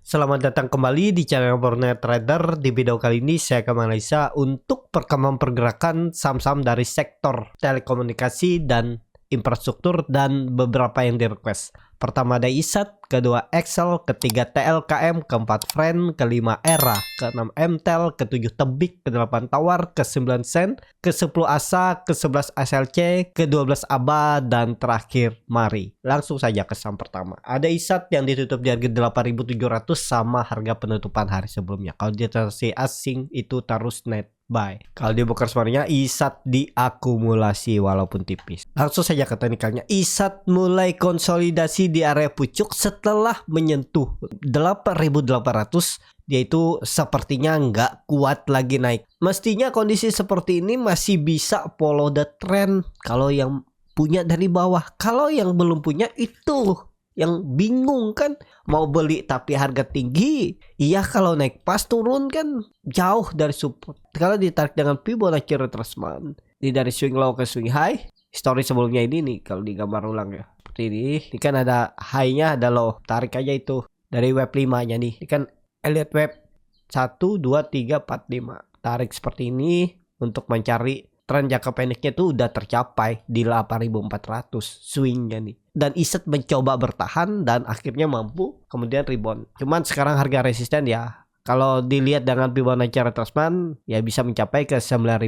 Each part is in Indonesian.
Selamat datang kembali di channel Bornet Trader. Di video kali ini saya akan menganalisa untuk perkembangan pergerakan saham-saham dari sektor telekomunikasi dan infrastruktur dan beberapa yang di request. Pertama ada ISAT, kedua Excel, ketiga TLKM, keempat Friend, kelima Era, keenam MTEL, ketujuh Tebik, kedelapan Tawar, ke-9 Sen, ke-10 ASA, ke-11 SLC, ke-12 ABA, dan terakhir Mari. Langsung saja ke saham pertama. Ada ISAT yang ditutup di harga 8.700 sama harga penutupan hari sebelumnya. Kalau dia transaksi asing itu terus net buy. Kalau di broker semuanya ISAT diakumulasi walaupun tipis. Langsung saja ke teknikalnya. ISAT mulai konsolidasi di area pucuk setelah menyentuh 8.800. Dia itu sepertinya nggak kuat lagi naik. Mestinya kondisi seperti ini masih bisa follow the trend kalau yang punya dari bawah. Kalau yang belum punya itu yang bingung kan, mau beli tapi harga tinggi. Iya, kalau naik pas turun kan jauh dari support. Kalau ditarik dengan Fibonacci retracement, ini dari swing low ke swing high. Story sebelumnya ini nih, kalau digambar ulang ya seperti ini. Ini kan ada high-nya, ada low. Tarik aja itu dari web 5-nya nih. Ini kan Elliott web 1, 2, 3, 4, 5. Tarik seperti ini untuk mencari tren jangka pendeknya tuh udah tercapai di 8.400 swingnya nih. Dan ISAT mencoba bertahan dan akhirnya mampu kemudian rebound. Cuman sekarang harga resisten ya, kalau dilihat dengan Fibonacci retracement ya bisa mencapai ke 9.050.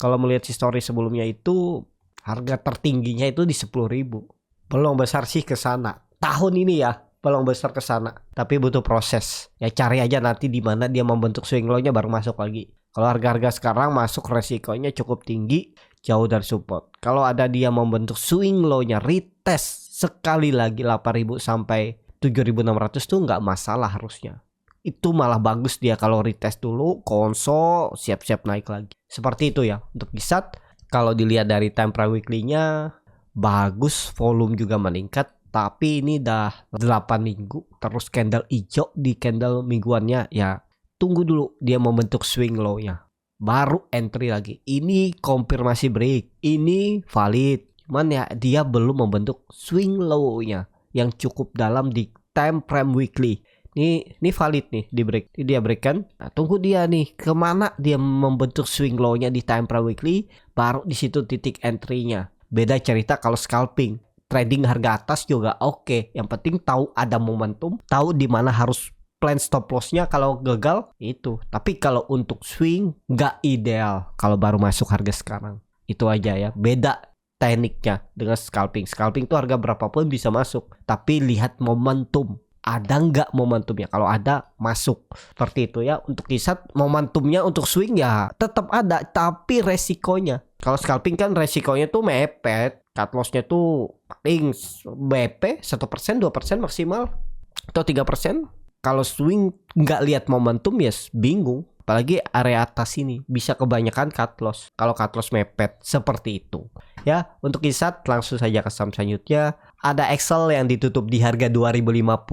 Kalau melihat history sebelumnya itu harga tertingginya itu di 10.000. Peluang besar sih ke sana. Tahun ini ya peluang besar ke sana. Tapi butuh proses. Ya cari aja nanti di mana dia membentuk swing low-nya baru masuk lagi. Kalau harga-harga sekarang masuk resikonya cukup tinggi, jauh dari support. Kalau ada dia membentuk swing low-nya retest sekali lagi 8.000 sampai 7.600 tuh nggak masalah harusnya. Itu malah bagus dia kalau retest dulu, konsol, siap-siap naik lagi. Seperti itu ya untuk ISAT. Kalau dilihat dari time frame weekly-nya bagus, volume juga meningkat. Tapi ini dah 8 minggu terus candle hijau di candle mingguannya ya. Tunggu dulu dia membentuk swing low-nya, baru entry lagi. Ini konfirmasi break, ini valid. Cuman ya dia belum membentuk swing low-nya yang cukup dalam di time frame weekly. Ini valid nih di break. Ini dia break kan. Nah, tunggu dia nih kemana dia membentuk swing low-nya di time frame weekly, baru di situ titik entry-nya. Beda cerita kalau scalping. Trading harga atas juga oke. Yang penting tahu ada momentum, tahu di mana harus plan stop loss-nya kalau gagal itu. Tapi kalau untuk swing nggak ideal kalau baru masuk harga sekarang. Itu aja ya. Beda tekniknya dengan scalping. Scalping tuh harga berapapun bisa masuk. Tapi lihat momentum. Ada nggak momentumnya? Kalau ada, masuk. Seperti itu ya. Untuk ISAT momentumnya untuk swing ya tetap ada. Tapi resikonya. Kalau scalping kan resikonya tuh mepet. Cut loss-nya tuh paling BP 1%, 2% maksimal. Atau 3%. Kalau swing nggak lihat momentum ya bingung. Apalagi area atas ini bisa kebanyakan cut loss. Kalau cut loss mepet seperti itu. Ya, untuk ISAT langsung saja ke saham selanjutnya. Ada Excel yang ditutup di harga 2050.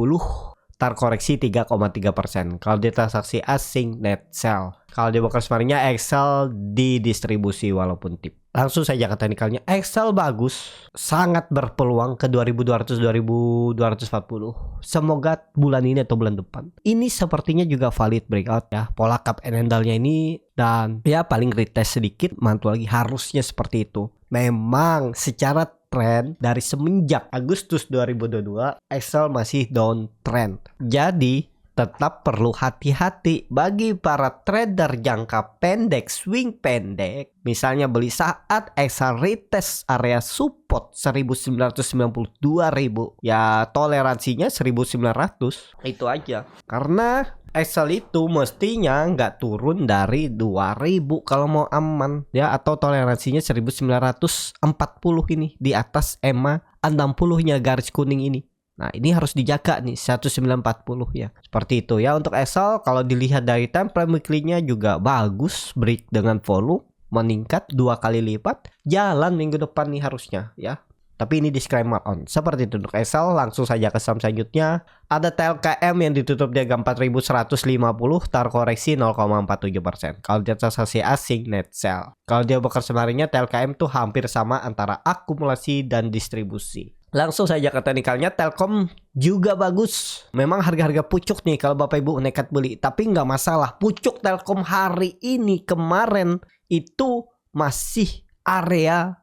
Terkoreksi 3,3%. Kalau di transaksi asing net sell. Kalau di broker semuanya Excel didistribusi walaupun tip. Langsung saja ke teknikalnya. Excel bagus, sangat berpeluang ke 2200 2240. Semoga bulan ini atau bulan depan. Ini sepertinya juga valid breakout ya. Pola cup and handle-nya ini dan ya paling retest sedikit, mantul lagi, harusnya seperti itu. Memang secara trend dari semenjak Agustus 2022 Excel masih downtrend. Jadi tetap perlu hati-hati bagi para trader jangka pendek, swing pendek. Misalnya beli saat Excel retest area support 1992.000. Ya toleransinya 1900. Itu aja. Karena Excel itu mestinya nggak turun dari 2000 kalau mau aman. Ya atau toleransinya 1940 ini. Di atas EMA 60-nya garis kuning ini. Nah ini harus dijaga nih 1940 ya. Seperti itu ya untuk Excel. Kalau dilihat dari time frame weekly-nya juga bagus. Break dengan volume meningkat 2 kali lipat. Jalan minggu depan nih harusnya ya. Tapi ini disclaimer on. Seperti itu untuk Excel. Langsung saja ke saham selanjutnya. Ada TLKM yang ditutup di harga 4.150. Terkoreksi 0,47%. Kalau dia transaksi asing net sell. Kalau dia bekerja seharinya TLKM tuh hampir sama antara akumulasi dan distribusi. Langsung saja ke teknikalnya, Telkom juga bagus. Memang harga-harga pucuk nih kalau Bapak Ibu nekat beli, tapi nggak masalah. Pucuk Telkom hari ini kemarin itu masih area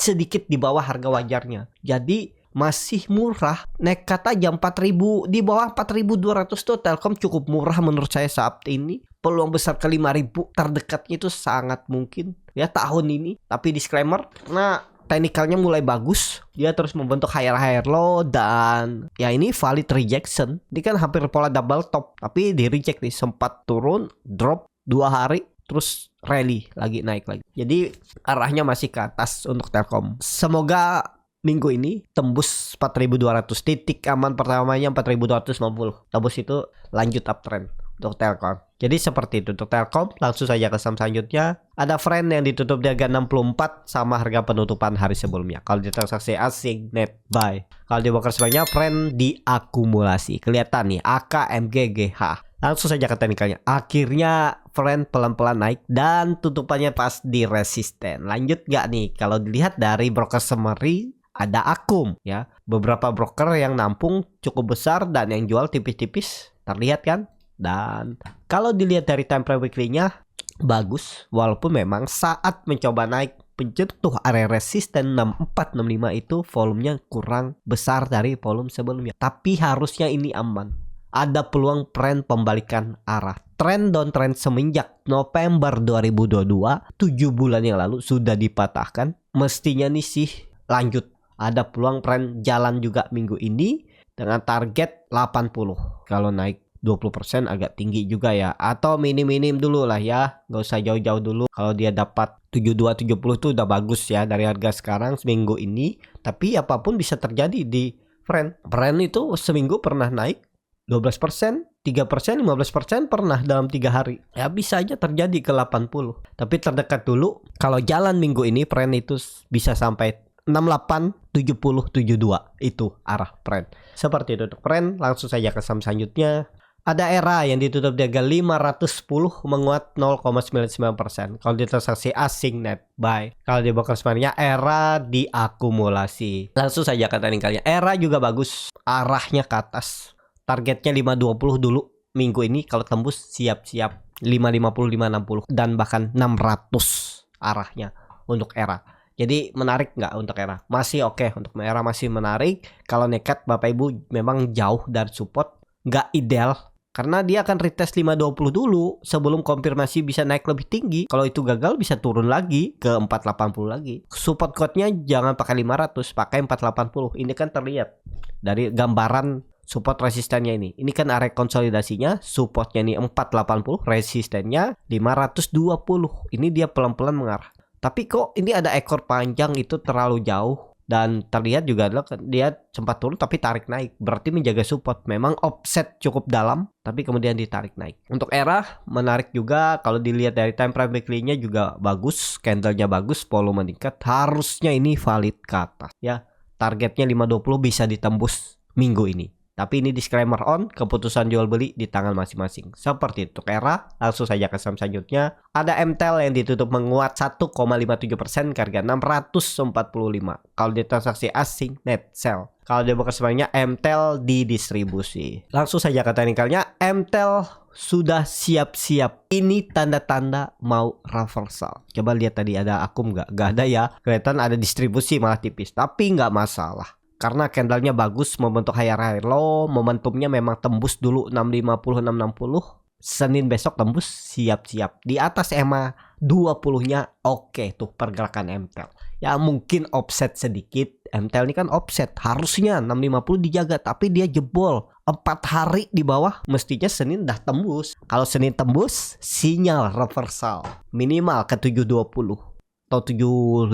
sedikit di bawah harga wajarnya. Jadi masih murah, nekat aja 4.000, di bawah 4.200 tuh Telkom cukup murah menurut saya saat ini. Peluang besar ke 5.000 terdekatnya itu sangat mungkin ya tahun ini. Tapi disclaimer, karena teknikalnya mulai bagus, dia terus membentuk higher low, dan ya ini valid rejection. Ini kan hampir pola double top, tapi di reject nih, sempat turun, drop 2 hari, terus rally lagi, naik lagi. Jadi arahnya masih ke atas untuk Telkom. Semoga minggu ini tembus 4.200. Titik aman pertamanya 4.250. Tembus itu lanjut uptrend untuk Telkom. Jadi seperti itu untuk Telkom. Langsung saja ke saham selanjutnya. Ada Friend yang ditutup di harga 64 sama harga penutupan hari sebelumnya. Kalau di transaksi asing net buy. Kalau di broker sebanyak Friend diakumulasi. Kelihatan nih AKMGGH. Langsung saja ke teknikalnya. Akhirnya Friend pelan-pelan naik dan tutupannya pas di resisten. Lanjut gak nih? Kalau dilihat dari broker summary ada Akum ya. Beberapa broker yang nampung cukup besar dan yang jual tipis-tipis. Terlihat kan? Dan kalau dilihat dari time frame weekly-nya bagus, walaupun memang saat mencoba naik penyentuh area resisten 6465 itu volumenya kurang besar dari volume sebelumnya. Tapi harusnya ini aman. Ada peluang tren pembalikan arah. Trend downtrend semenjak November 2022, 7 bulan yang lalu sudah dipatahkan. Mestinya nih sih lanjut. Ada peluang tren jalan juga minggu ini dengan target 80. Kalau naik 20% agak tinggi juga ya. Atau minim-minim dulu lah ya. Nggak usah jauh-jauh dulu. Kalau dia dapat 72-70 tuh udah bagus ya dari harga sekarang seminggu ini. Tapi apapun bisa terjadi di Friend. Friend itu seminggu pernah naik 12%, 3%, 15% pernah dalam 3 hari. Ya bisa aja terjadi ke 80. Tapi terdekat dulu. Kalau jalan minggu ini Friend itu bisa sampai 68, 70, 72. Itu arah Friend. Seperti itu untuk Friend. Langsung saja ke saham selanjutnya. Ada Era yang ditutup di harga 510 menguat 0,99%. Kalau di transaksi asing net buy. Kalau di broker sebenarnya Era diakumulasi. Langsung saja ke teknikalnya. Era juga bagus. Arahnya ke atas. Targetnya 520 dulu minggu ini. Kalau tembus siap-siap 550, 560 dan bahkan 600 arahnya untuk Era. Jadi menarik nggak untuk Era? Masih oke untuk Era, masih menarik. Kalau nekat Bapak Ibu memang jauh dari support. Nggak ideal. Karena dia akan retest 520 dulu sebelum konfirmasi bisa naik lebih tinggi. Kalau itu gagal bisa turun lagi ke 480 lagi. Support code-nya jangan pakai 500, pakai 480. Ini kan terlihat dari gambaran support resistennya ini. Ini kan area konsolidasinya, supportnya ini 480, resistennya 520. Ini dia pelan-pelan mengarah. Tapi kok ini ada ekor panjang itu terlalu jauh. Dan terlihat juga adalah dia sempat turun tapi tarik naik. Berarti menjaga support. Memang offset cukup dalam tapi kemudian ditarik naik. Untuk Era menarik juga. Kalau dilihat dari time frame weekly-nya juga bagus. Candle-nya bagus, volume meningkat. Harusnya ini valid ke atas ya. Targetnya 520 bisa ditembus minggu ini. Tapi ini disclaimer on, keputusan jual beli di tangan masing-masing. Seperti itu Era. Langsung saja ke saham selanjutnya. Ada MTEL yang ditutup menguat 1,57% ke harga 645. Kalau di transaksi asing net sell. Kalau di broker sebenarnya MTEL didistribusi. Langsung saja ke teknikalnya. MTEL sudah siap-siap. Ini tanda-tanda mau reversal. Coba lihat tadi ada Akum nggak? Nggak ada ya. Kelihatan ada distribusi malah tipis. Tapi nggak masalah. Karena candlenya bagus, membentuk higher low, momentumnya memang tembus dulu 650, 660. Senin besok tembus, siap-siap. Di atas EMA 20-nya oke tuh pergerakan MTEL. Ya mungkin offset sedikit. MTEL ini kan offset, harusnya 650 dijaga, tapi dia jebol 4 hari di bawah. Mestinya Senin dah tembus. Kalau Senin tembus, sinyal reversal minimal ke 720 atau 750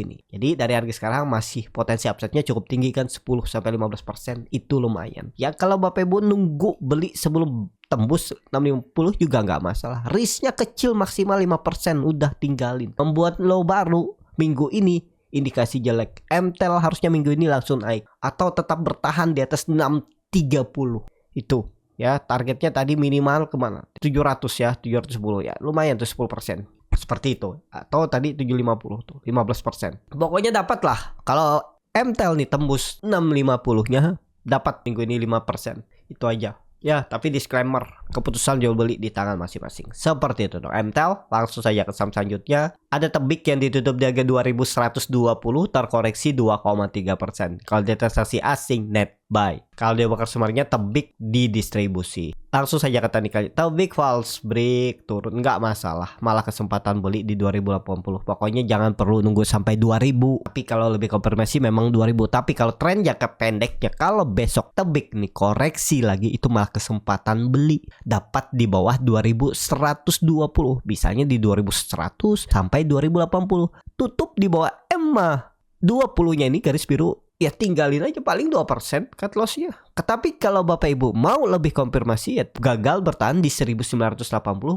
ini. Jadi dari harga sekarang masih potensi upside-nya cukup tinggi kan, 10-15%, itu lumayan. Ya kalau Bapak Ibu nunggu beli sebelum tembus 650 juga nggak masalah. Risknya kecil, maksimal 5%, udah tinggalin. Membuat low baru minggu ini indikasi jelek. MTEL harusnya minggu ini langsung naik atau tetap bertahan di atas 630. Itu ya, targetnya tadi minimal kemana? 700 ya, 710 ya. Lumayan tuh 10%. Seperti itu. Atau tadi 750 tuh, 15%. Pokoknya dapat lah. Kalau MTEL nih tembus 650-nya, dapat minggu ini 5%. Itu aja. Ya, tapi disclaimer, keputusan jual beli di tangan masing-masing. Seperti itu dong. MTEL, langsung saja ke saham selanjutnya. Ada Tebik yang ditutup di harga 2120, terkoreksi 2,3%. Kalau dia transaksi asing, net buy. Kalau dia bakar sumarnya, Tebik didistribusi. Langsung saja ke teknikal. Tebik false break, turun, nggak masalah. Malah kesempatan beli di 2080. Pokoknya jangan perlu nunggu sampai 2000. Tapi kalau lebih konfirmasi memang 2000. Tapi kalau tren jangka pendeknya, kalau besok Tebik nih koreksi lagi, itu malah kesempatan beli. Dapat di bawah 2120. Bisanya di 2100 sampai 2080. Tutup di bawah EMA 20-nya ini garis biru. Ya tinggalin aja, paling 2% cut loss-nya. Tapi kalau Bapak Ibu mau lebih konfirmasi, ya gagal bertahan di 1980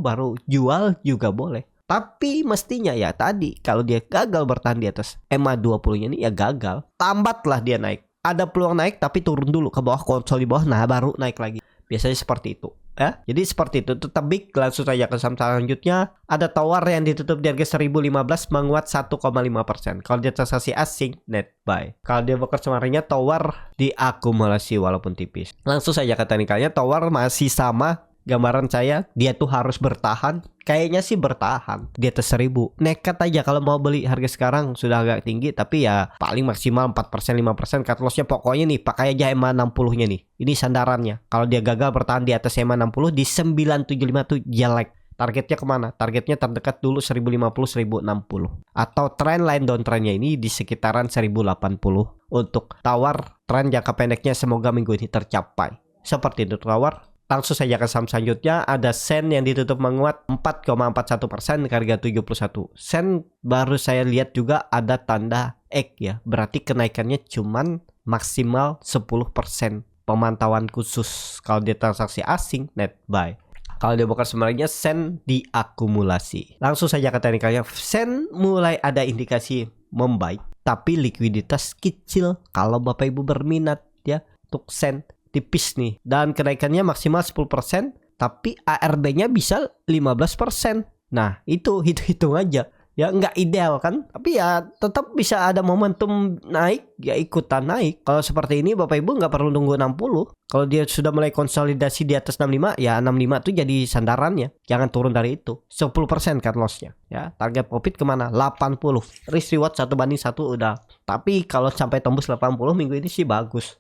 baru jual juga boleh. Tapi mestinya ya tadi, kalau dia gagal bertahan di atas EMA 20-nya ini ya gagal. Lambatlah dia naik. Ada peluang naik tapi turun dulu ke bawah, konsol di bawah, nah baru naik lagi. Biasanya seperti itu. Ya, jadi seperti itu. Tebik, langsung saja ke saham selanjutnya. Ada Tower yang ditutup di harga 1015, menguat 1,5%. Kalau dia transaksi asing, net buy. Kalau dia bakar sumarnya, Tower diakumulasi walaupun tipis. Langsung saja ke teknikalnya, Tower masih sama. Gambaran saya, dia tuh harus bertahan. Kayaknya sih bertahan di atas 1000. Nekat aja kalau mau beli. Harga sekarang sudah agak tinggi, tapi ya paling maksimal 4%, 5%. Cut lossnya pokoknya nih, pakai aja EMA 60-nya nih. Ini sandarannya. Kalau dia gagal bertahan di atas EMA 60, di 975 tuh jelek. Targetnya kemana? Targetnya terdekat dulu 1050-1060. Atau tren line downtrendnya ini di sekitaran 1080. Untuk Tower, tren jangka pendeknya semoga minggu ini tercapai. Seperti itu Tower. Langsung saja ke saham selanjutnya. Ada Sen yang ditutup menguat 4,41% ke harga 71. Sen baru saya lihat juga ada tanda X ya. Berarti kenaikannya cuman maksimal 10%. Pemantauan khusus. Kalau dia transaksi asing, net buy. Kalau dia bakar sebenarnya Sen diakumulasi. Langsung saja ke teknikalnya. Sen mulai ada indikasi membaik, tapi likuiditas kecil. Kalau Bapak Ibu berminat ya untuk Sen, tipis nih, dan kenaikannya maksimal 10%, tapi ARB-nya bisa 15%. Nah, itu hitung aja. Ya nggak ideal kan, tapi ya tetap bisa ada momentum naik, ya ikutan naik. Kalau seperti ini Bapak Ibu nggak perlu nunggu 60. Kalau dia sudah mulai konsolidasi di atas 65, ya 65 tuh jadi sandarannya. Jangan turun dari itu. 10% cut loss-nya. Ya, target profit kemana? 80. Risk reward 1:1 udah. Tapi kalau sampai tembus 80 minggu ini sih bagus.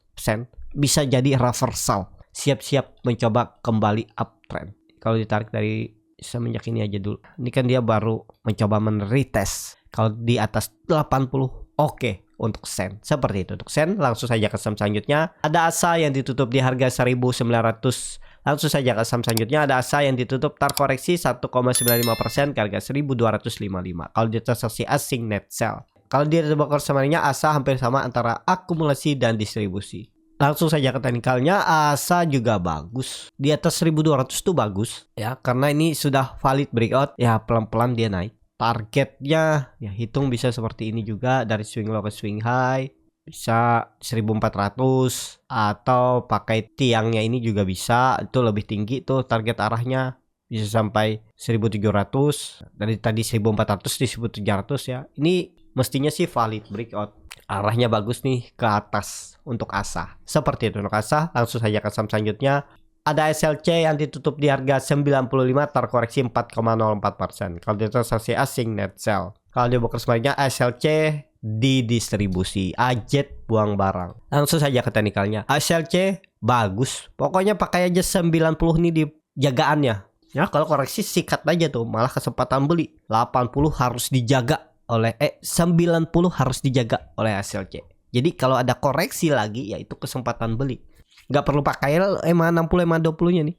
Bisa jadi reversal. Siap-siap mencoba kembali uptrend. Kalau ditarik dari semenjak ini aja dulu. Ini kan dia baru mencoba retest. Kalau di atas 80, oke untuk Sen. Seperti itu untuk Sen. Langsung saja ke saham selanjutnya. Ada ASA yang ditutup di harga 1900. Langsung saja ke saham selanjutnya. Ada ASA yang ditutup terkoreksi 1,95% ke harga 1255. Kalau dia transaksi asing, net sell. Kalau dia bakar samanya, ASA hampir sama antara akumulasi dan distribusi. Langsung saja ke teknikalnya, ASA juga bagus. Di atas 1200 tuh bagus ya, karena ini sudah valid breakout. Ya pelan-pelan dia naik. Targetnya ya hitung bisa seperti ini juga, dari swing low ke swing high. Bisa 1400, atau pakai tiangnya ini juga bisa. Itu lebih tinggi tuh target arahnya. Bisa sampai 1700. Dari tadi 1400 di 1700 ya. Ini mestinya sih valid breakout. Arahnya bagus nih ke atas untuk ASA. Seperti itu untuk ASA. Langsung saja ke saham selanjutnya. Ada SLC yang ditutup di harga 95, terkoreksi 4,04%. Kalau dia transaksi asing, net sell. Kalau dia bakar sebaliknya, SLC didistribusi. Ajet buang barang. Langsung saja ke teknikalnya. SLC bagus. Pokoknya pakai aja 90 nih di jagaannya. Ya kalau koreksi sikat aja tuh, malah kesempatan beli. 80 harus dijaga oleh 90 harus dijaga oleh SLC. Jadi kalau ada koreksi lagi, ya itu kesempatan beli. Nggak perlu pakai EMA 60, EMA 20-nya nih.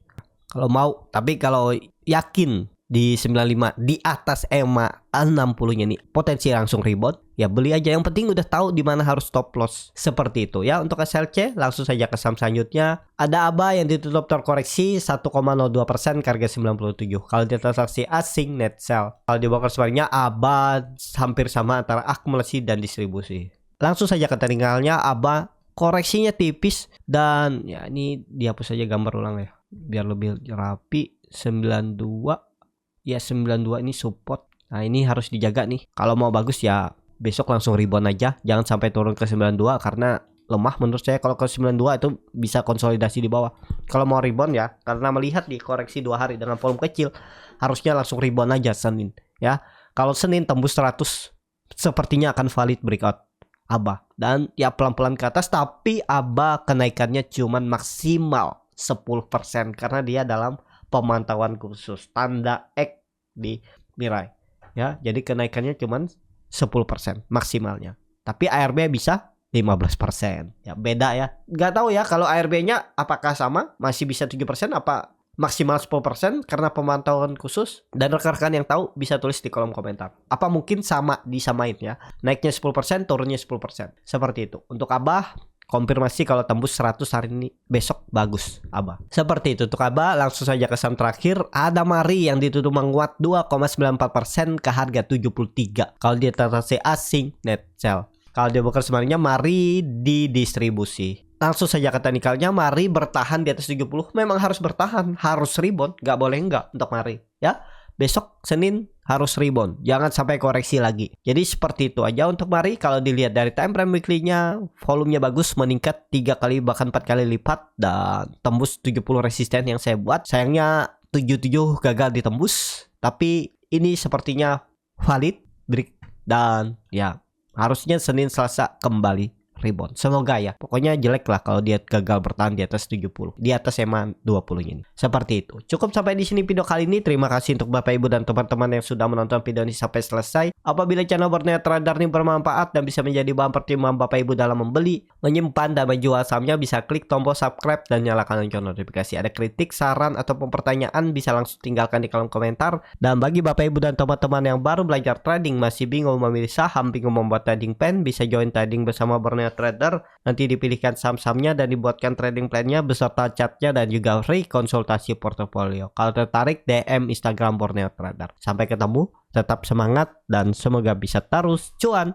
Kalau mau, tapi kalau yakin di 95 di atas EMA 60-nya nih potensi langsung rebound, ya beli aja. Yang penting udah tahu di mana harus stop loss. Seperti itu ya untuk SLC. Langsung saja ke saham selanjutnya. Ada ABA yang ditutup terkoreksi 1,02% ke harga 97. Kalau dia transaksi asing, net sell. Kalau di broker sebaliknya, ABA hampir sama antara akumulasi dan distribusi. Langsung saja ke teknikalnya, ABA koreksinya tipis, dan ya ini dihapus saja gambar ulang ya biar lebih rapi. 92 ya, 92 ini support. Nah ini harus dijaga nih. Kalau mau bagus ya besok langsung rebound aja, jangan sampai turun ke 92 karena lemah menurut saya. Kalau ke 92 itu bisa konsolidasi di bawah. Kalau mau rebound ya, karena melihat di koreksi 2 hari dengan volume kecil, harusnya langsung rebound aja Senin ya. Kalau Senin tembus 100 sepertinya akan valid breakout ABA dan ya pelan-pelan ke atas, tapi ABA kenaikannya cuman maksimal 10% karena dia dalam pemantauan khusus tanda X di Mirai ya. Jadi kenaikannya cuman 10% maksimalnya. Tapi ARB bisa 15%. Ya beda ya. Nggak tahu ya kalau ARB-nya apakah sama masih bisa 7% apa maksimal 10% karena pemantauan khusus. Dan rekan-rekan yang tahu bisa tulis di kolom komentar. Apa mungkin sama disamain ya. Naiknya 10%, turunnya 10%. Seperti itu. Untuk ABA konfirmasi kalau tembus 100 hari ini, besok bagus ABA. Seperti itu untuk ABA. Langsung saja ke saham terakhir, ada Mari yang ditutup menguat 2,94% ke harga 73. Kalau dia transaksi asing net sell. Kalau dia bukan sebenarnya Mari didistribusi. Langsung saja ke teknikalnya, Mari bertahan di atas 70. Memang harus bertahan, harus rebound, nggak boleh enggak untuk Mari ya. Besok Senin harus rebound, jangan sampai koreksi lagi. Jadi seperti itu aja untuk Mari. Kalau dilihat dari time frame weekly-nya, volumenya bagus, meningkat 3 kali bahkan 4 kali lipat dan tembus 70 resisten yang saya buat. Sayangnya 77 gagal ditembus, tapi ini sepertinya valid break dan ya harusnya Senin Selasa kembali rebound. Semoga ya. Pokoknya jelek lah kalau dia gagal bertahan di atas 70. Di atas EMA 20 ini. Seperti itu. Cukup sampai di sini video kali ini. Terima kasih untuk Bapak Ibu dan teman-teman yang sudah menonton video ini sampai selesai. Apabila channel Borneo Trader ini bermanfaat dan bisa menjadi bahan pertimbangan Bapak Ibu dalam membeli, menyimpan dan menjual sahamnya, bisa klik tombol subscribe dan nyalakan lonceng notifikasi. Ada kritik, saran ataupun pertanyaan bisa langsung tinggalkan di kolom komentar. Dan bagi Bapak Ibu dan teman-teman yang baru belajar trading, masih bingung memilih saham, bingung membuat trading plan, bisa join trading bersama Borneo Trader. Nanti dipilihkan saham-sahamnya dan dibuatkan trading plan-nya beserta chartnya dan juga free konsultasi portofolio. Kalau tertarik, DM Instagram Borneo Trader. Sampai ketemu, tetap semangat dan semoga bisa terus cuan.